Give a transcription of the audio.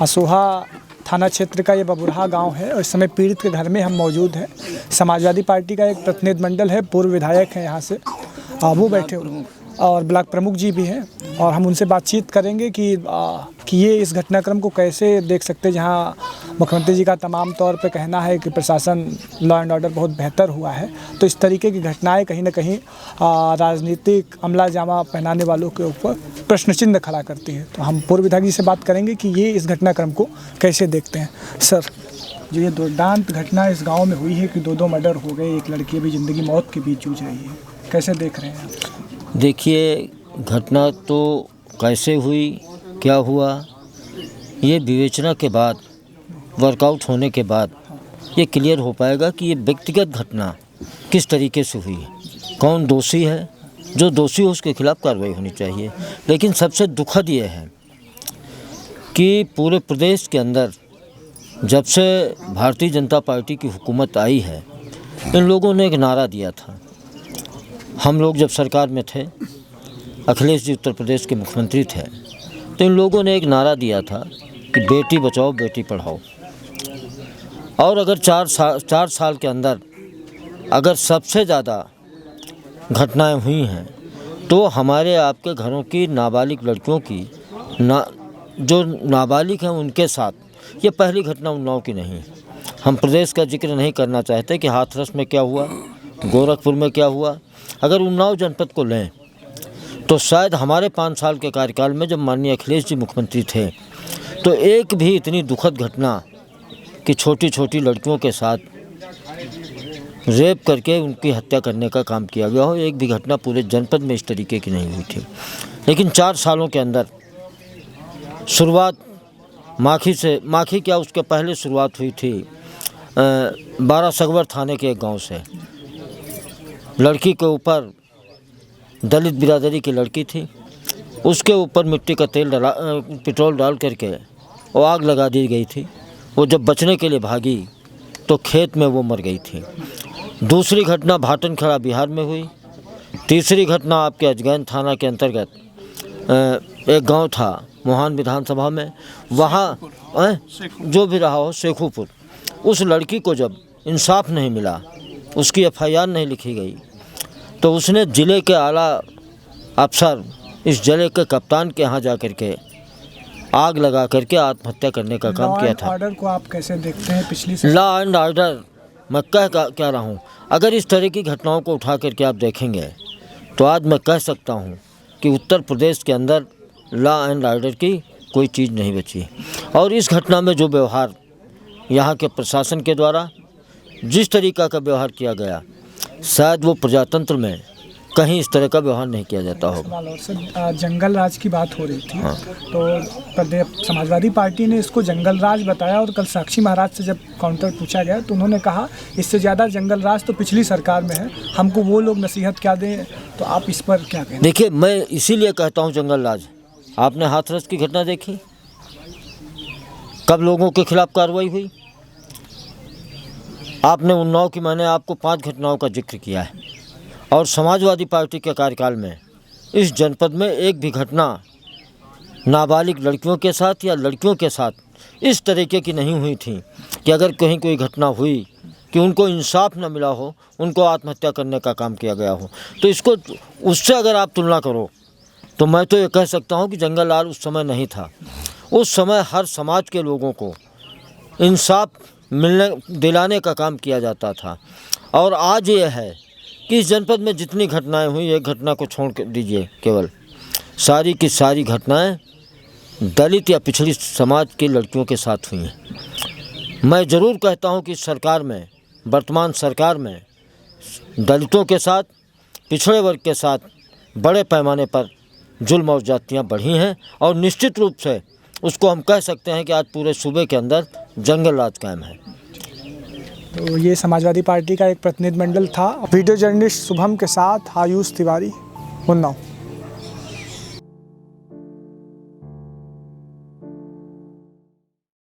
असोहा थाना क्षेत्र का ये बबुरहा गांव है और इस समय पीड़ित के घर में हम मौजूद हैं। समाजवादी पार्टी का एक प्रतिनिधिमंडल है, पूर्व विधायक हैं यहाँ से, वो बैठे हुए और ब्लॉक प्रमुख जी भी हैं और हम उनसे बातचीत करेंगे कि ये इस घटनाक्रम को कैसे देख सकते हैं, जहाँ मुख्यमंत्री जी का तमाम तौर पे कहना है कि प्रशासन लॉ एंड ऑर्डर बहुत बेहतर हुआ है, तो इस तरीके की घटनाएं कहीं ना कहीं राजनीतिक अमला जामा पहनाने वालों के ऊपर प्रश्न चिन्ह खड़ा करती है। तो हम पूर्व विधायक जी से बात करेंगे कि ये इस घटनाक्रम को कैसे देखते हैं। सर, जो ये दुर्दांत घटना इस गाँव में हुई है कि दो मर्डर हो गए, एक लड़की अभी ज़िंदगी मौत के बीच जूझ रही है, कैसे देख रहे हैं आप? देखिए, घटना तो कैसे हुई, क्या हुआ, ये विवेचना के बाद, वर्कआउट होने के बाद ये क्लियर हो पाएगा कि ये व्यक्तिगत घटना किस तरीके से हुई है, कौन दोषी है, जो दोषी हो उसके खिलाफ कार्रवाई होनी चाहिए। लेकिन सबसे दुखद ये है कि पूरे प्रदेश के अंदर जब से भारतीय जनता पार्टी की हुकूमत आई है, इन लोगों ने एक नारा दिया था। हम लोग जब सरकार में थे, अखिलेश जी उत्तर प्रदेश के मुख्यमंत्री थे, तो इन लोगों ने एक नारा दिया था कि बेटी बचाओ बेटी पढ़ाओ। और अगर 4 साल के अंदर अगर सबसे ज़्यादा घटनाएं हुई हैं तो हमारे आपके घरों की नाबालिग लड़कियों की जो नाबालिग हैं उनके साथ, ये पहली घटना उन्नाव की नहीं है। हम प्रदेश का जिक्र नहीं करना चाहते कि हाथरस में क्या हुआ, गोरखपुर में क्या हुआ। अगर उन्नाव जनपद को लें तो शायद हमारे 5 साल के कार्यकाल में जब माननीय अखिलेश जी मुख्यमंत्री थे तो एक भी इतनी दुखद घटना कि छोटी छोटी लड़कियों के साथ रेप करके उनकी हत्या करने का काम किया गया हो, एक भी घटना पूरे जनपद में इस तरीके की नहीं हुई थी। लेकिन 4 सालों के अंदर शुरुआत माखी से, माखी क्या उसके पहले शुरुआत हुई थी 12 सगवर थाने के एक गाँव से। लड़की के ऊपर, दलित बिरादरी की लड़की थी, उसके ऊपर मिट्टी का तेल पेट्रोल डाल करके वो आग लगा दी गई थी। वो जब बचने के लिए भागी तो खेत में वो मर गई थी। दूसरी घटना भाटनखड़ा बिहार में हुई। तीसरी घटना आपके अजगैन थाना के अंतर्गत एक गांव था मोहान विधानसभा में, वहाँ जो भी रहा हो, शेखुपुर, उस लड़की को जब इंसाफ नहीं मिला, उसकी FIR नहीं लिखी गई, तो उसने ज़िले के आला अफसर, इस जिले के कप्तान के यहाँ जा कर के आग लगा करके आत्महत्या करने का काम किया था। ऑर्डर को आप कैसे देखते हैं? पिछली लॉ एंड ऑर्डर मैं कह रहा हूँ, अगर इस तरह की घटनाओं को उठा करके आप देखेंगे तो आज मैं कह सकता हूँ कि उत्तर प्रदेश के अंदर लॉ एंड ऑर्डर की कोई चीज़ नहीं बची। और इस घटना में जो व्यवहार यहाँ के प्रशासन के द्वारा जिस तरीक़ा का व्यवहार किया गया, शायद वो प्रजातंत्र में कहीं इस तरह का व्यवहार नहीं किया जाता हो। जंगल राज की बात हो रही थी, हाँ। तो समाजवादी पार्टी ने इसको जंगल राज बताया और कल साक्षी महाराज से जब काउंटर पूछा गया तो उन्होंने कहा इससे ज़्यादा जंगल राज तो पिछली सरकार में है, हमको वो लोग नसीहत क्या दें। तो आप इस पर क्या कहें? देखिए, मैं इसीलिए कहता हूँ जंगल राज। आपने हाथरस की घटना देखी, कब लोगों के खिलाफ कार्रवाई हुई? आपने उन्नाव की, मैंने आपको 5 घटनाओं का जिक्र किया है। और समाजवादी पार्टी के कार्यकाल में इस जनपद में एक भी घटना नाबालिग लड़कियों के साथ या लड़कियों के साथ इस तरीके की नहीं हुई थी कि अगर कहीं कोई घटना हुई कि उनको इंसाफ न मिला हो, उनको आत्महत्या करने का काम किया गया हो। तो इसको उससे अगर आप तुलना करो तो मैं तो ये कह सकता हूँ कि जंगल राज उस समय नहीं था। उस समय हर समाज के लोगों को इंसाफ दिलाने का काम किया जाता था। और आज ये है कि इस जनपद में जितनी घटनाएं हुई, एक घटना को छोड़ दीजिए, केवल सारी की सारी घटनाएं दलित या पिछड़ी समाज की लड़कियों के साथ हुई हैं। मैं ज़रूर कहता हूं कि सरकार में, वर्तमान सरकार में दलितों के साथ, पिछड़े वर्ग के साथ बड़े पैमाने पर जुल्म और जातियाँ बढ़ी हैं और निश्चित रूप से उसको हम कह सकते हैं कि आज पूरे सूबे के अंदर जंगल राज कायम है। तो ये समाजवादी पार्टी का एक प्रतिनिधिमंडल था। वीडियो जर्नलिस्ट शुभम के साथ आयुष तिवारी, उन्नाव।